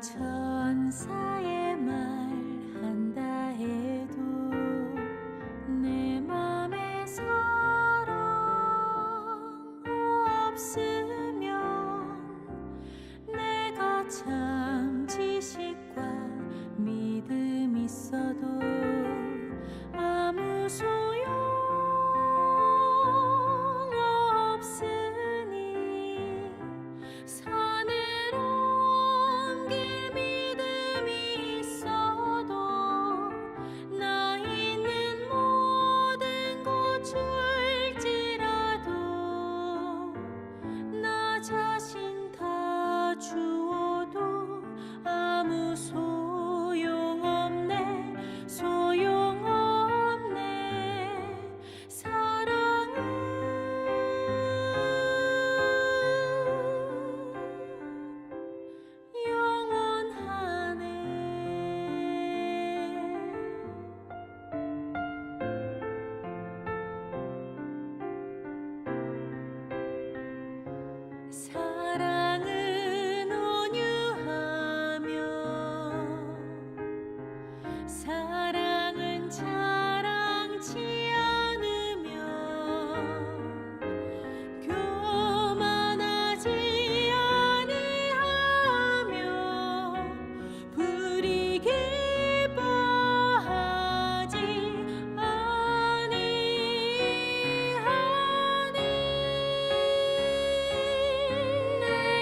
천사의 말 한다 해도 내 맘에 사랑 없으면 내가 참 지식과 믿음 있어도 아무 소용 없으니 사느론 길 믿음이 있어도 나 있는 모든 것 줄지라도 나 자신 다 주어도 아무 소용없네 소용없네 사랑은 영원하네 사랑은 온유하며 사랑은 자랑치 않으며 교만하지 아니하며 불이 기뻐하지 아니하니 내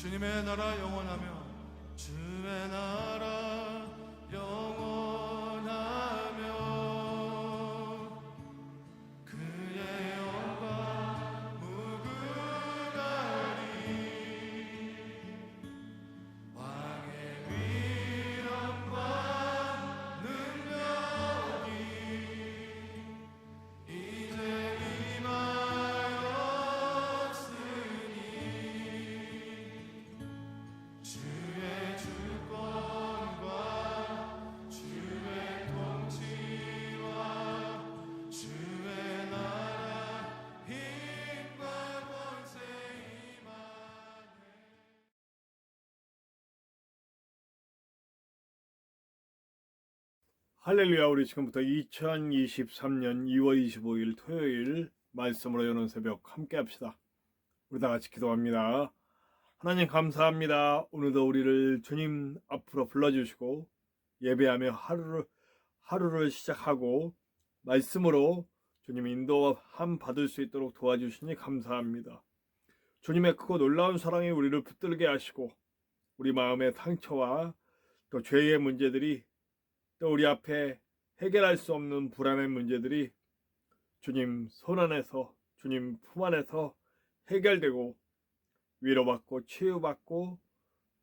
주님의 나라 영원하며 주의 나라 영원하며 그의 영광 무궁하리 왕의 위엄과 능력이 이제 임하였으니 주의 주권과 주의 통치와 주의 나라 힘과 권세 임하네. 할렐루야. 우리 지금부터 2023년 2월 25일 토요일 말씀으로 여는 새벽 함께 합시다. 우리 다 같이 기도합니다. 하나님 감사합니다. 오늘도 우리를 주님 앞으로 불러주시고 예배하며 하루를 시작하고 말씀으로 주님 인도함 받을 수 있도록 도와주시니 감사합니다. 주님의 크고 놀라운 사랑이 우리를 붙들게 하시고 우리 마음의 상처와 또 죄의 문제들이 또 우리 앞에 해결할 수 없는 불안한 문제들이 주님 손 안에서 주님 품 안에서 해결되고 위로받고 치유받고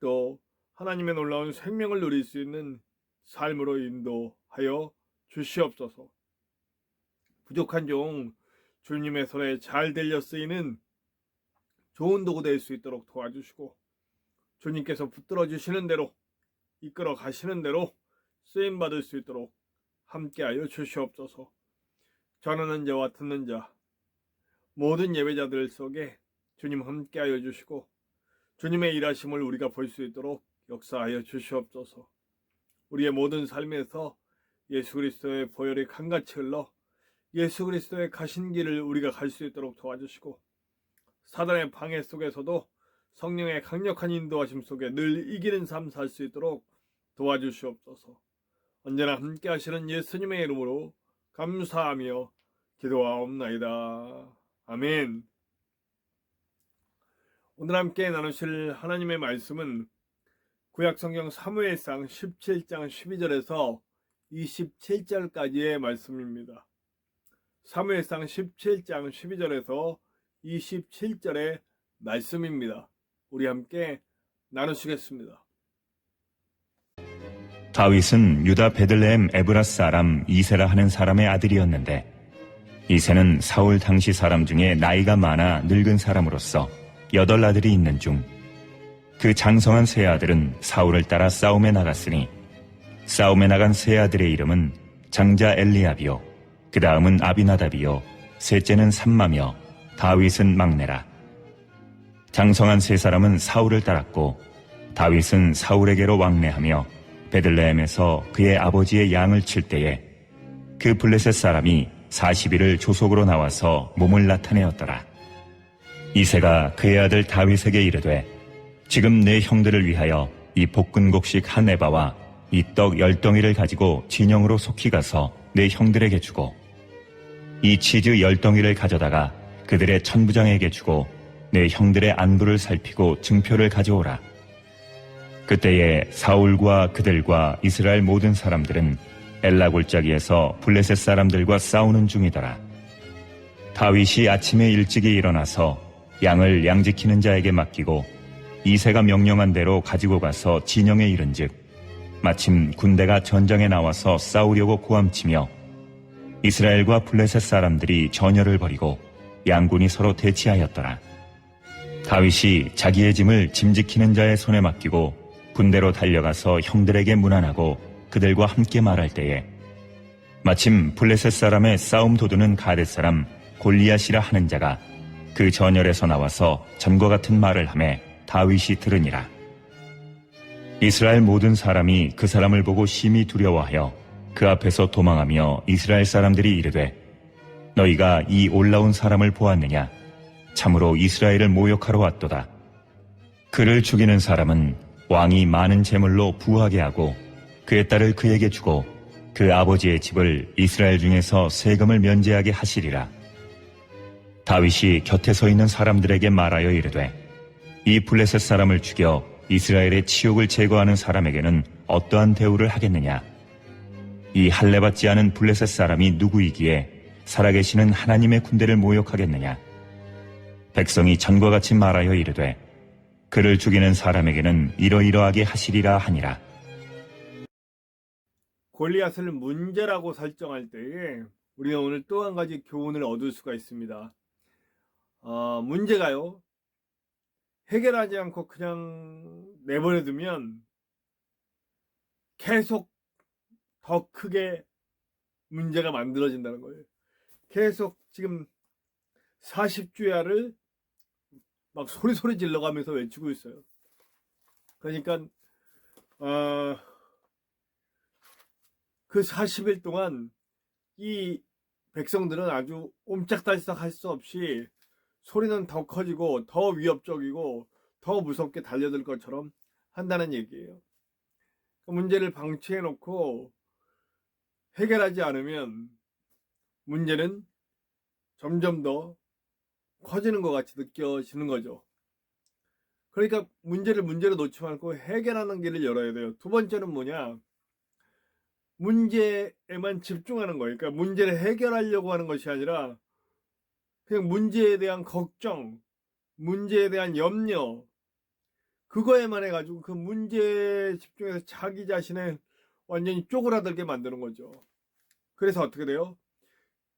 또 하나님의 놀라운 생명을 누릴 수 있는 삶으로 인도하여 주시옵소서. 부족한 종 주님의 손에 잘 들려 쓰이는 좋은 도구 될 수 있도록 도와주시고 주님께서 붙들어 주시는 대로 이끌어 가시는 대로 쓰임받을 수 있도록 함께하여 주시옵소서. 전하는 자와 듣는 자 모든 예배자들 속에 주님 함께하여 주시고 주님의 일하심을 우리가 볼 수 있도록 역사하여 주시옵소서. 우리의 모든 삶에서 예수 그리스도의 보혈이 강같이 흘러 예수 그리스도의 가신 길을 우리가 갈 수 있도록 도와주시고 사단의 방해 속에서도 성령의 강력한 인도하심 속에 늘 이기는 삶 살 수 있도록 도와주시옵소서. 언제나 함께 하시는 예수님의 이름으로 감사하며 기도하옵나이다. 아멘. 오늘 함께 나누실 하나님의 말씀은 구약성경 사무엘상 17장 12절에서 27절까지의 말씀입니다. 사무엘상 17장 12절에서 27절의 말씀입니다. 우리 함께 나누시겠습니다. 다윗은 유다 베들레헴 에브라스 사람 이세라 하는 사람의 아들이었는데 이세는 사울 당시 사람 중에 나이가 많아 늙은 사람으로서 8 아들이 있는 중 그 장성한 세 아들은 사울을 따라 싸움에 나갔으니 싸움에 나간 세 아들의 이름은 장자 엘리압이요 그 다음은 아비나답이요 셋째는 삼마며 다윗은 막내라. 장성한 세 사람은 사울을 따랐고 다윗은 사울에게로 왕래하며 베들레헴에서 그의 아버지의 양을 칠 때에 그 블레셋 사람이 40일을 조속으로 나와서 몸을 나타내었더라. 이새가 그의 아들 다윗에게 이르되 지금 내 형들을 위하여 이 볶은곡식 한 에바와 이 떡 10덩이를 가지고 진영으로 속히 가서 내 형들에게 주고 이 치즈 10덩이를 가져다가 그들의 천부장에게 주고 내 형들의 안부를 살피고 증표를 가져오라. 그때에 사울과 그들과 이스라엘 모든 사람들은 엘라 골짜기에서 블레셋 사람들과 싸우는 중이더라. 다윗이 아침에 일찍이 일어나서 양을 양지키는 자에게 맡기고 이새가 명령한 대로 가지고 가서 진영에 이른즉 마침 군대가 전장에 나와서 싸우려고 고함치며 이스라엘과 블레셋 사람들이 전열을 벌이고 양군이 서로 대치하였더라. 다윗이 자기의 짐을 짐지키는 자의 손에 맡기고 군대로 달려가서 형들에게 문안하고 그들과 함께 말할 때에 마침 블레셋 사람의 싸움 도두는 가뎃 사람 골리앗이라 하는 자가 그 전열에서 나와서 전과 같은 말을 하매 다윗이 들으니라. 이스라엘 모든 사람이 그 사람을 보고 심히 두려워하여 그 앞에서 도망하며 이스라엘 사람들이 이르되 너희가 이 올라온 사람을 보았느냐? 참으로 이스라엘을 모욕하러 왔도다. 그를 죽이는 사람은 왕이 많은 재물로 부하게 하고 그의 딸을 그에게 주고 그 아버지의 집을 이스라엘 중에서 세금을 면제하게 하시리라. 다윗이 곁에 서 있는 사람들에게 말하여 이르되 이 블레셋 사람을 죽여 이스라엘의 치욕을 제거하는 사람에게는 어떠한 대우를 하겠느냐? 이 할례받지 않은 블레셋 사람이 누구이기에 살아계시는 하나님의 군대를 모욕하겠느냐? 백성이 전과 같이 말하여 이르되 그를 죽이는 사람에게는 이러이러하게 하시리라 하니라. 골리앗을 문제라고 설정할 때에 우리는 오늘 또 한 가지 교훈을 얻을 수가 있습니다. 문제가요, 해결하지 않고 그냥 내버려두면 계속 더 크게 문제가 만들어진다는 거예요. 계속 지금 40주야를 막 소리 질러가면서 외치고 있어요. 그러니까 그 40일 동안 이 백성들은 아주 옴짝달싹 할 수 없이 소리는 더 커지고 더 위협적이고 더 무섭게 달려들 것처럼 한다는 얘기예요. 문제를 방치해 놓고 해결하지 않으면 문제는 점점 더 커지는 것 같이 느껴지는 거죠. 그러니까 문제를 문제로 놓지 말고 해결하는 길을 열어야 돼요. 두 번째는 뭐냐? 문제에만 집중하는 거예요. 그러니까 문제를 해결하려고 하는 것이 아니라 그냥 문제에 대한 걱정, 문제에 대한 염려, 그거에만 해가지고 그 문제에 집중해서 자기 자신을 완전히 쪼그라들게 만드는 거죠. 그래서 어떻게 돼요?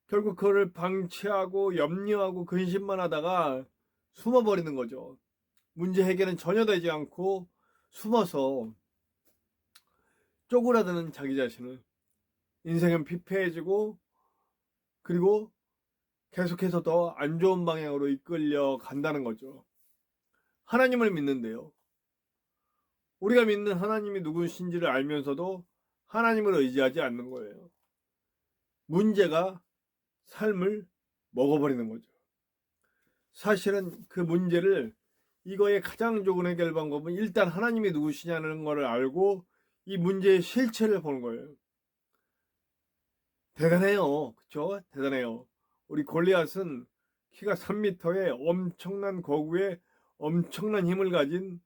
결국 그거를 방치하고 염려하고 근심만 하다가 숨어버리는 거죠. 문제 해결은 전혀 되지 않고 숨어서 쪼그라드는 자기 자신을, 인생은 피폐해지고 그리고 계속해서 더 안 좋은 방향으로 이끌려 간다는 거죠. 하나님을 믿는데요, 우리가 믿는 하나님이 누구신지를 알면서도 하나님을 의지하지 않는 거예요. 문제가 삶을 먹어버리는 거죠. 사실은 그 문제를, 이거의 가장 좋은 해결 방법은 일단 하나님이 누구시냐는 걸 알고 이 문제의 실체를 보는 거예요. 대단해요. 그쵸? 대단해요. 우리 골리앗은 키가 3m에 엄청난 거구에 엄청난 힘을 가진,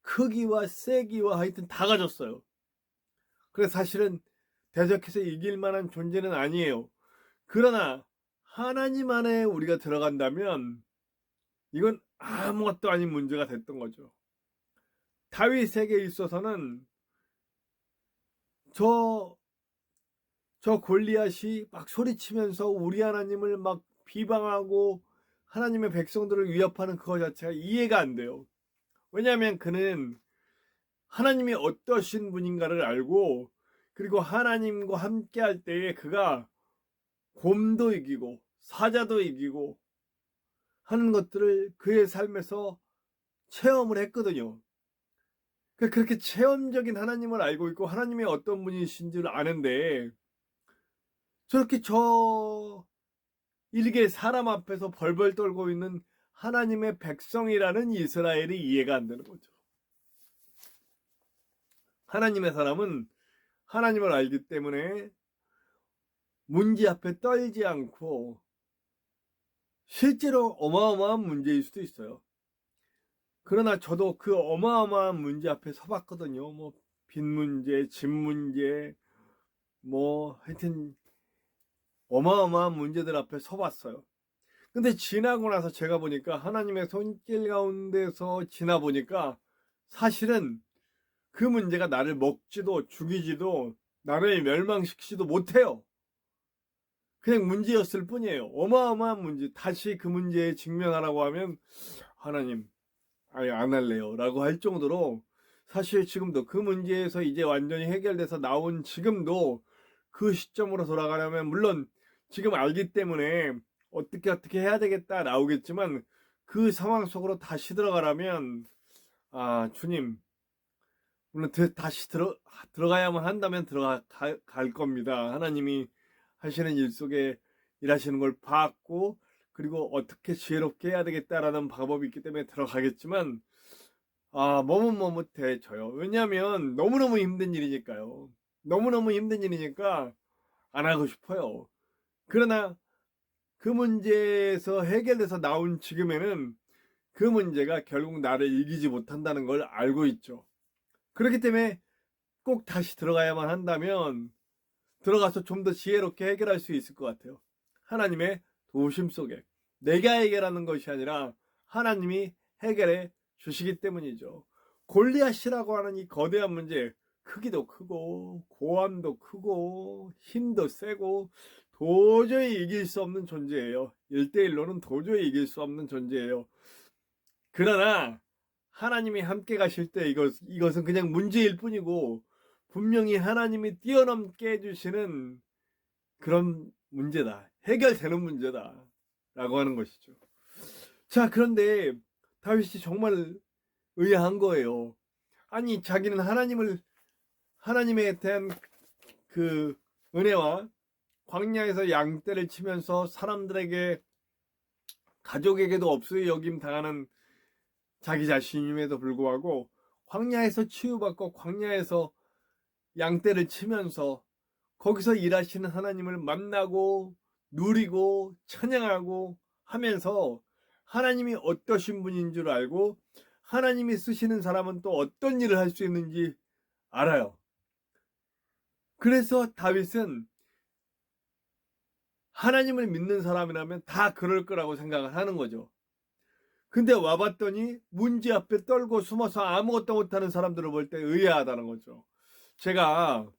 크기와 세기와 하여튼 다 가졌어요. 그래서 사실은 대적해서 이길 만한 존재는 아니에요. 그러나 하나님 안에 우리가 들어간다면 이건 아무것도 아닌 문제가 됐던 거죠. 다윗에게 있어서는 저 골리앗이 막 소리치면서 우리 하나님을 막 비방하고 하나님의 백성들을 위협하는 그거 자체가 이해가 안 돼요. 왜냐하면 그는 하나님이 어떠신 분인가를 알고, 그리고 하나님과 함께 할 때에 그가 곰도 이기고 사자도 이기고 하는 것들을 그의 삶에서 체험을 했거든요. 그렇게 체험적인 하나님을 알고 있고 하나님이 어떤 분이신지를 아는데 저렇게 일개 사람 앞에서 벌벌 떨고 있는 하나님의 백성이라는 이스라엘이 이해가 안 되는 거죠. 하나님의 사람은 하나님을 알기 때문에 문제 앞에 떨지 않고, 실제로 어마어마한 문제일 수도 있어요. 그러나 저도 그 어마어마한 문제 앞에 서봤거든요. 뭐 빚 문제, 집 문제, 뭐 하여튼 어마어마한 문제들 앞에 서봤어요. 근데 지나고 나서 제가 보니까, 하나님의 손길 가운데서 지나 보니까 사실은 그 문제가 나를 먹지도 죽이지도 나를 멸망시키지도 못해요. 그냥 문제였을 뿐이에요. 어마어마한 문제. 다시 그 문제에 직면하라고 하면 하나님 아예 안 할래요 라고 할 정도로, 사실 지금도 그 문제에서 이제 완전히 해결돼서 나온 지금도 그 시점으로 돌아가려면, 물론 지금 알기 때문에 어떻게 해야 되겠다 나오겠지만, 그 상황 속으로 다시 들어가려면 주님, 물론 다시 들어가야만 한다면 들어갈 겁니다. 하나님이 하시는 일 속에 일하시는 걸 봤고, 그리고 어떻게 지혜롭게 해야 되겠다라는 방법이 있기 때문에 들어가겠지만 머뭇머뭇해져요. 왜냐하면 너무너무 힘든 일이니까요. 너무너무 힘든 일이니까 안 하고 싶어요. 그러나 그 문제에서 해결돼서 나온 지금에는 그 문제가 결국 나를 이기지 못한다는 걸 알고 있죠. 그렇기 때문에 꼭 다시 들어가야만 한다면 들어가서 좀 더 지혜롭게 해결할 수 있을 것 같아요. 하나님의 도우심 속에. 내가 해결하는 것이 아니라 하나님이 해결해 주시기 때문이죠. 골리앗이라고 하는 이 거대한 문제, 크기도 크고 고함도 크고 힘도 세고 도저히 이길 수 없는 존재예요. 1대1로는 도저히 이길 수 없는 존재예요. 그러나 하나님이 함께 가실 때 이것은 그냥 문제일 뿐이고 분명히 하나님이 뛰어넘게 해주시는 그런 문제다. 해결되는 문제다. 라고 하는 것이죠. 자, 그런데 다윗이 정말 의아한 거예요. 아니, 자기는 하나님에 대한 그 은혜와 광야에서 양떼를 치면서 사람들에게, 가족에게도 없이 여김 당하는 자기 자신임에도 불구하고 광야에서 치유받고 광야에서 양떼를 치면서 거기서 일하시는 하나님을 만나고 누리고 찬양하고 하면서 하나님이 어떠신 분인 줄 알고 하나님이 쓰시는 사람은 또 어떤 일을 할 수 있는지 알아요. 그래서 다윗은 하나님을 믿는 사람이라면 다 그럴 거라고 생각을 하는 거죠. 근데 와봤더니 문제 앞에 떨고 숨어서 아무것도 못하는 사람들을 볼 때 의아하다는 거죠. 제가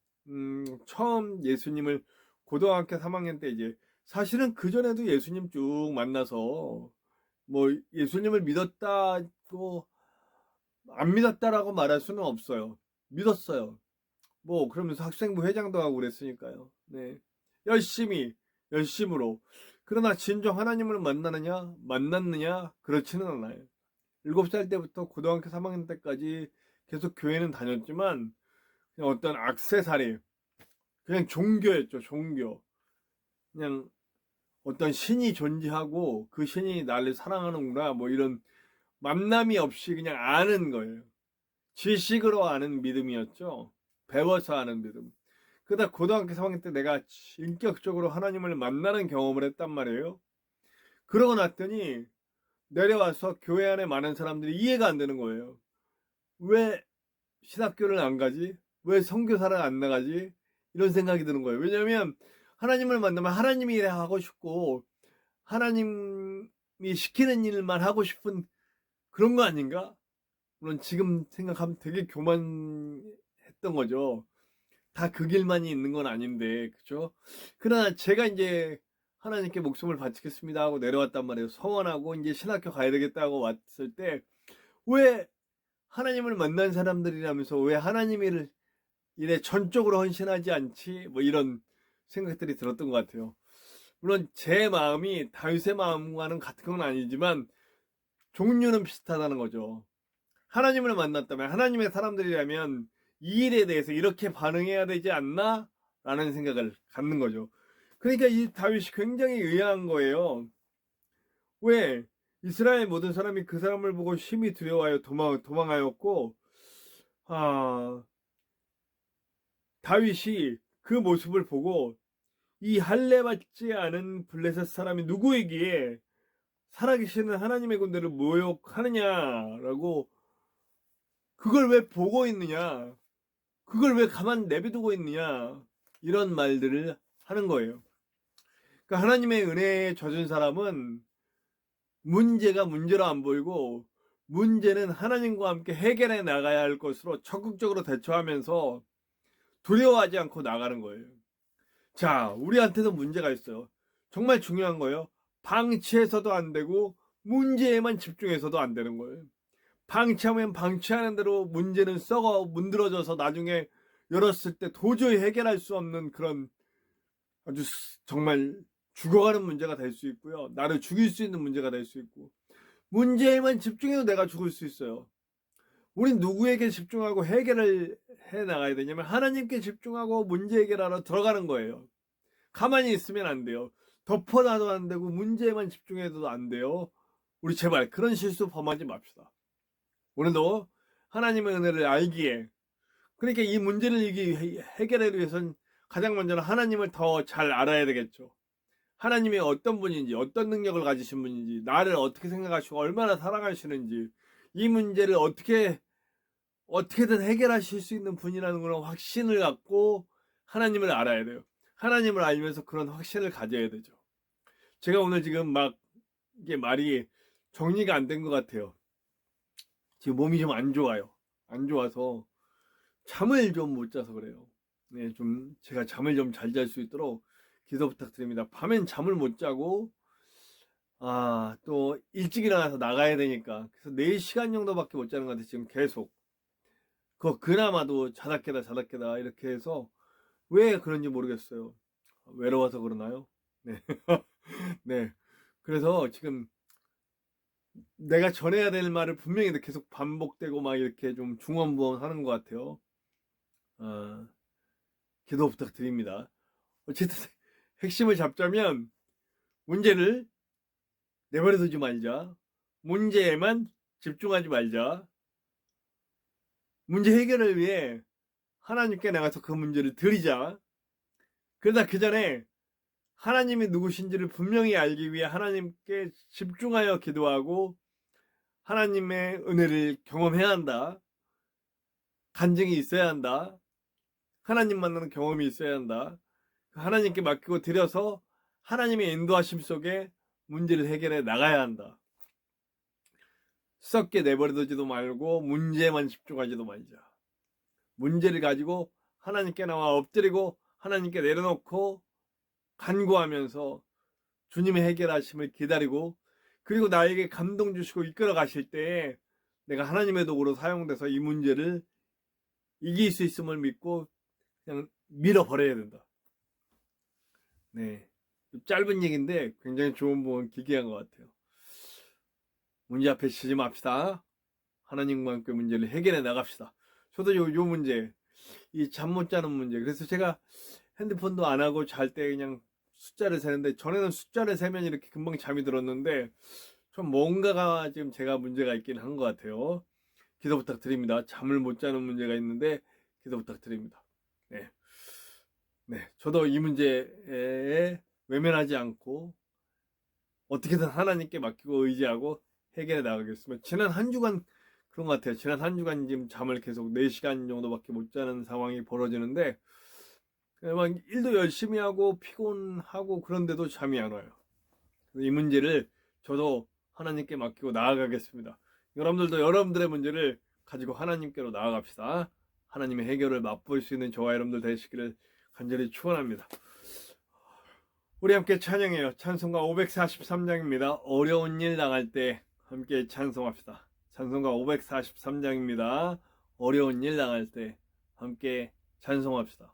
처음 예수님을 고등학교 3학년 때 이제 사실은 그전에도 예수님 쭉 만나서 뭐 예수님을 믿었다고 안 믿었다라고 말할 수는 없어요. 믿었어요. 뭐 그러면서 학생부 회장도 하고 그랬으니까요. 네. 열심으로. 그러나 진정 하나님을 만났느냐? 그렇지는 않아요. 7살 때부터 고등학교 3학년 때까지 계속 교회는 다녔지만 그냥 어떤 액세서리, 그냥 종교였죠. 종교. 그냥 어떤 신이 존재하고 그 신이 나를 사랑하는구나, 뭐 이런 만남이 없이 그냥 아는 거예요. 지식으로 아는 믿음이었죠. 배워서 아는 믿음. 그러다 고등학교 3학년 때 내가 인격적으로 하나님을 만나는 경험을 했단 말이에요. 그러고 났더니 내려와서 교회 안에 많은 사람들이 이해가 안 되는 거예요. 왜 신학교를 안 가지? 왜 선교사를 안 나가지? 이런 생각이 드는 거예요. 왜냐하면 하나님을 만나면 하나님이 일을 하고 싶고 하나님이 시키는 일만 하고 싶은 그런 거 아닌가? 물론 지금 생각하면 되게 교만했던 거죠. 다 그 길만이 있는 건 아닌데, 그죠? 그러나 제가 이제 하나님께 목숨을 바치겠습니다 하고 내려왔단 말이에요. 서원하고 이제 신학교 가야 되겠다고 왔을 때, 왜 하나님을 만난 사람들이라면서 왜 하나님 일에 전적으로 헌신하지 않지? 뭐 이런 생각들이 들었던 것 같아요. 물론 제 마음이 다윗의 마음과는 같은 건 아니지만 종류는 비슷하다는 거죠. 하나님을 만났다면, 하나님의 사람들이라면 이 일에 대해서 이렇게 반응해야 되지 않나? 라는 생각을 갖는 거죠. 그러니까 이 다윗이 굉장히 의아한 거예요. 왜? 이스라엘 모든 사람이 그 사람을 보고 심히 두려워하여 도망하였고, 다윗이 그 모습을 보고 이 할례받지 않은 블레셋 사람이 누구이기에 살아계시는 하나님의 군대를 모욕하느냐라고, 그걸 왜 보고 있느냐, 그걸 왜 가만 내비두고 있느냐, 이런 말들을 하는 거예요. 그러니까 하나님의 은혜에 젖은 사람은 문제가 문제로 안 보이고 문제는 하나님과 함께 해결해 나가야 할 것으로 적극적으로 대처하면서 두려워하지 않고 나가는 거예요. 자, 우리한테도 문제가 있어요. 정말 중요한 거예요. 방치해서도 안 되고 문제에만 집중해서도 안 되는 거예요. 방치하면 방치하는 대로 문제는 썩어 문드러져서 나중에 열었을 때 도저히 해결할 수 없는 그런 아주 정말 죽어가는 문제가 될 수 있고요. 나를 죽일 수 있는 문제가 될 수 있고, 문제에만 집중해도 내가 죽을 수 있어요. 우린 누구에게 집중하고 해결을 해 나가야 되냐면 하나님께 집중하고 문제 해결하러 들어가는 거예요. 가만히 있으면 안 돼요. 덮어놔도 안 되고 문제에만 집중해도 안 돼요. 우리 제발 그런 실수 범하지 맙시다. 오늘도 하나님의 은혜를 알기에, 그러니까 이 문제를 해결하기 위해서는 가장 먼저는 하나님을 더 잘 알아야 되겠죠. 하나님이 어떤 분인지, 어떤 능력을 가지신 분인지, 나를 어떻게 생각하시고 얼마나 사랑하시는지, 이 문제를 어떻게든 해결하실 수 있는 분이라는 그런 확신을 갖고 하나님을 알아야 돼요. 하나님을 알면서 그런 확신을 가져야 되죠. 제가 오늘 지금 막 이게 말이 정리가 안 된 것 같아요. 지금 몸이 좀 안 좋아요. 안 좋아서 잠을 좀 못 자서 그래요. 네, 좀 제가 잠을 좀 잘 잘 수 있도록 기도 부탁드립니다. 밤엔 잠을 못 자고 또 일찍 일어나서 나가야 되니까 그래서 4시간 정도밖에 못 자는 것 같아요. 지금 계속 그나마도 자다 깨다 이렇게 해서 왜 그런지 모르겠어요. 외로워서 그러나요? 네. 네. 그래서 지금 내가 전해야 될 말을 분명히 계속 반복되고 막 이렇게 좀 중언부언 하는 것 같아요. 기도 부탁드립니다. 어쨌든 핵심을 잡자면 문제를 내버려 두지 말자. 문제에만 집중하지 말자. 문제 해결을 위해 하나님께 나가서 그 문제를 드리자. 그러다 그 전에 하나님이 누구신지를 분명히 알기 위해 하나님께 집중하여 기도하고 하나님의 은혜를 경험해야 한다. 간증이 있어야 한다. 하나님 만나는 경험이 있어야 한다. 하나님께 맡기고 드려서 하나님의 인도하심 속에 문제를 해결해 나가야 한다. 썩게 내버려두지도 말고 문제만 집중하지도 말자. 문제를 가지고 하나님께 나와 엎드리고 하나님께 내려놓고 간구하면서 주님의 해결하심을 기다리고 그리고 나에게 감동 주시고 이끌어 가실 때에 내가 하나님의 도구로 사용돼서 이 문제를 이길 수 있음을 믿고 그냥 밀어버려야 된다. 네, 짧은 얘기인데 굉장히 좋은 부분 기괴한 것 같아요. 문제 앞에 치지 맙시다. 하나님과 함께 문제를 해결해 나갑시다. 저도 요 문제, 이 잠 못 자는 문제. 그래서 제가 핸드폰도 안 하고 잘 때 그냥 숫자를 세는데 전에는 숫자를 세면 이렇게 금방 잠이 들었는데 좀 뭔가가 지금 제가 문제가 있긴 한 것 같아요. 기도 부탁드립니다. 잠을 못 자는 문제가 있는데 기도 부탁드립니다. 네, 저도 이 문제에 외면하지 않고 어떻게든 하나님께 맡기고 의지하고 해결해 나가겠습니다. 지난 한 주간 그런 것 같아요. 지난 한 주간 지금 잠을 계속 4시간 정도밖에 못 자는 상황이 벌어지는데 막 일도 열심히 하고 피곤하고 그런데도 잠이 안 와요. 이 문제를 저도 하나님께 맡기고 나아가겠습니다. 여러분들도 여러분들의 문제를 가지고 하나님께로 나아갑시다. 하나님의 해결을 맛볼 수 있는 저와 여러분들 되시기를 간절히 축원합니다. 우리 함께 찬양해요. 찬송가 543장입니다. 어려운 일 당할 때 함께 찬송합시다. 찬송가 543장입니다. 어려운 일 당할 때 함께 찬송합시다.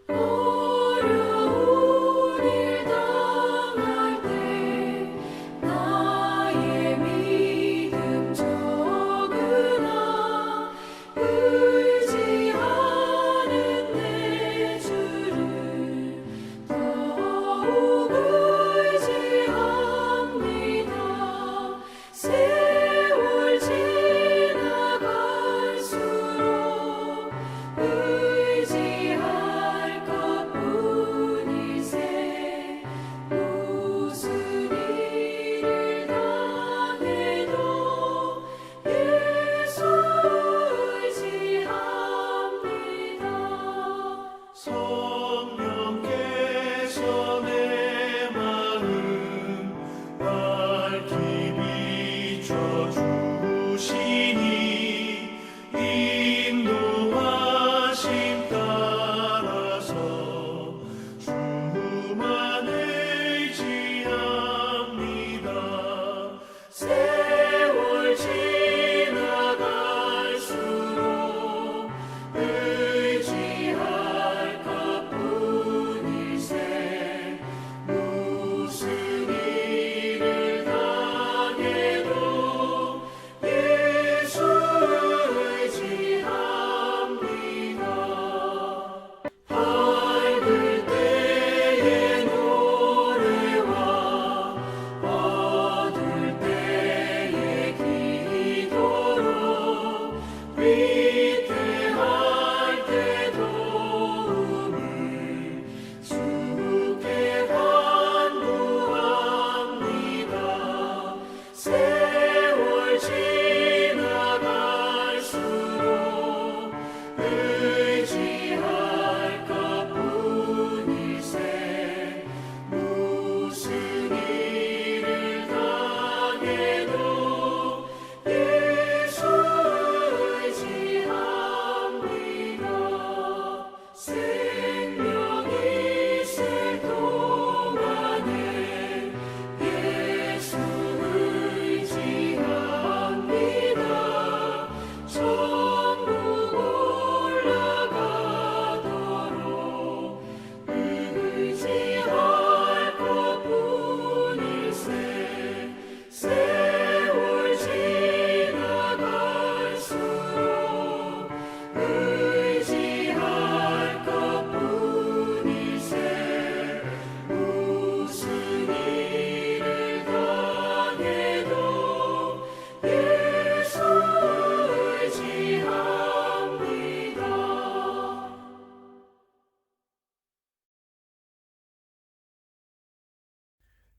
어려운 일 당할 때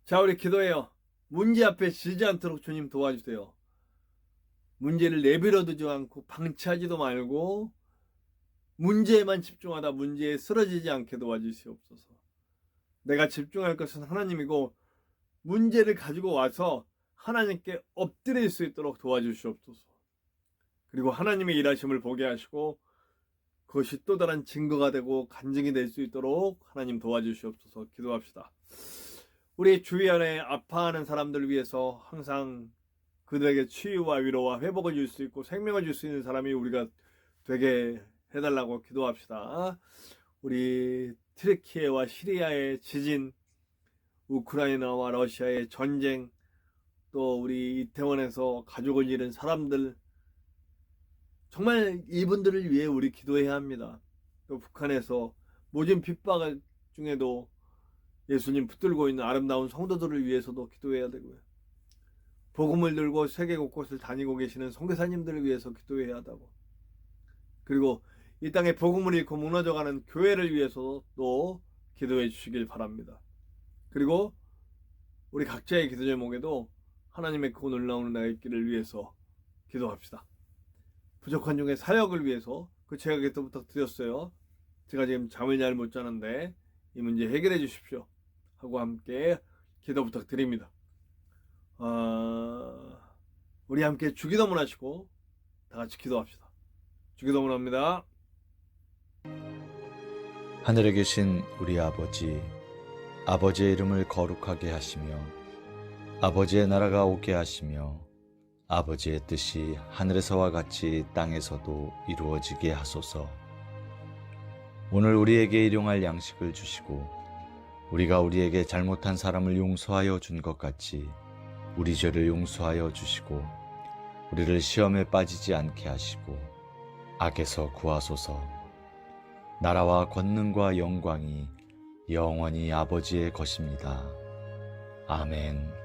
자, 우리 기도해요. 문제 앞에 지지 않도록 주님 도와주세요. 문제를 내버려두지 않고 방치하지도 말고 문제에만 집중하다 문제에 쓰러지지 않게 도와주시옵소서. 내가 집중할 것은 하나님이고 문제를 가지고 와서 하나님께 엎드릴 수 있도록 도와주시옵소서. 그리고 하나님의 일하심을 보게 하시고 그것이 또 다른 증거가 되고 간증이 될 수 있도록 하나님 도와주시옵소서. 기도합시다. 우리 주위에 아파하는 사람들을 위해서 항상 그들에게 치유와 위로와 회복을 줄 수 있고 생명을 줄 수 있는 사람이 우리가 되게 해달라고 기도합시다. 우리 트르키예와 시리아의 지진, 우크라이나와 러시아의 전쟁, 또 우리 이태원에서 가족을 잃은 사람들, 정말 이분들을 위해 우리 기도해야 합니다. 또 북한에서 모진 핍박 중에도 예수님 붙들고 있는 아름다운 성도들을 위해서도 기도해야 되고요. 복음을 들고 세계 곳곳을 다니고 계시는 선교사님들을 위해서 기도해야 하다고. 그리고 이 땅에 복음을 잃고 무너져가는 교회를 위해서도 기도해 주시길 바랍니다. 그리고 우리 각자의 기도 제목에도 하나님의 그 놀라운 나의 길을 위해서 기도합시다. 부족한 중에 사역을 위해서 제가 그때부터 드렸어요. 제가 지금 잠을 잘 못 자는데 이 문제 해결해 주십시오 하고 함께 기도 부탁드립니다. 우리 함께 주기도문 하시고 다 같이 기도합시다. 주기도문 합니다. 하늘에 계신 우리 아버지, 아버지의 이름을 거룩하게 하시며 아버지의 나라가 오게 하시며 아버지의 뜻이 하늘에서와 같이 땅에서도 이루어지게 하소서. 오늘 우리에게 일용할 양식을 주시고 우리가 우리에게 잘못한 사람을 용서하여 준 것 같이 우리 죄를 용서하여 주시고 우리를 시험에 빠지지 않게 하시고 악에서 구하소서. 나라와 권능과 영광이 영원히 아버지의 것입니다. 아멘.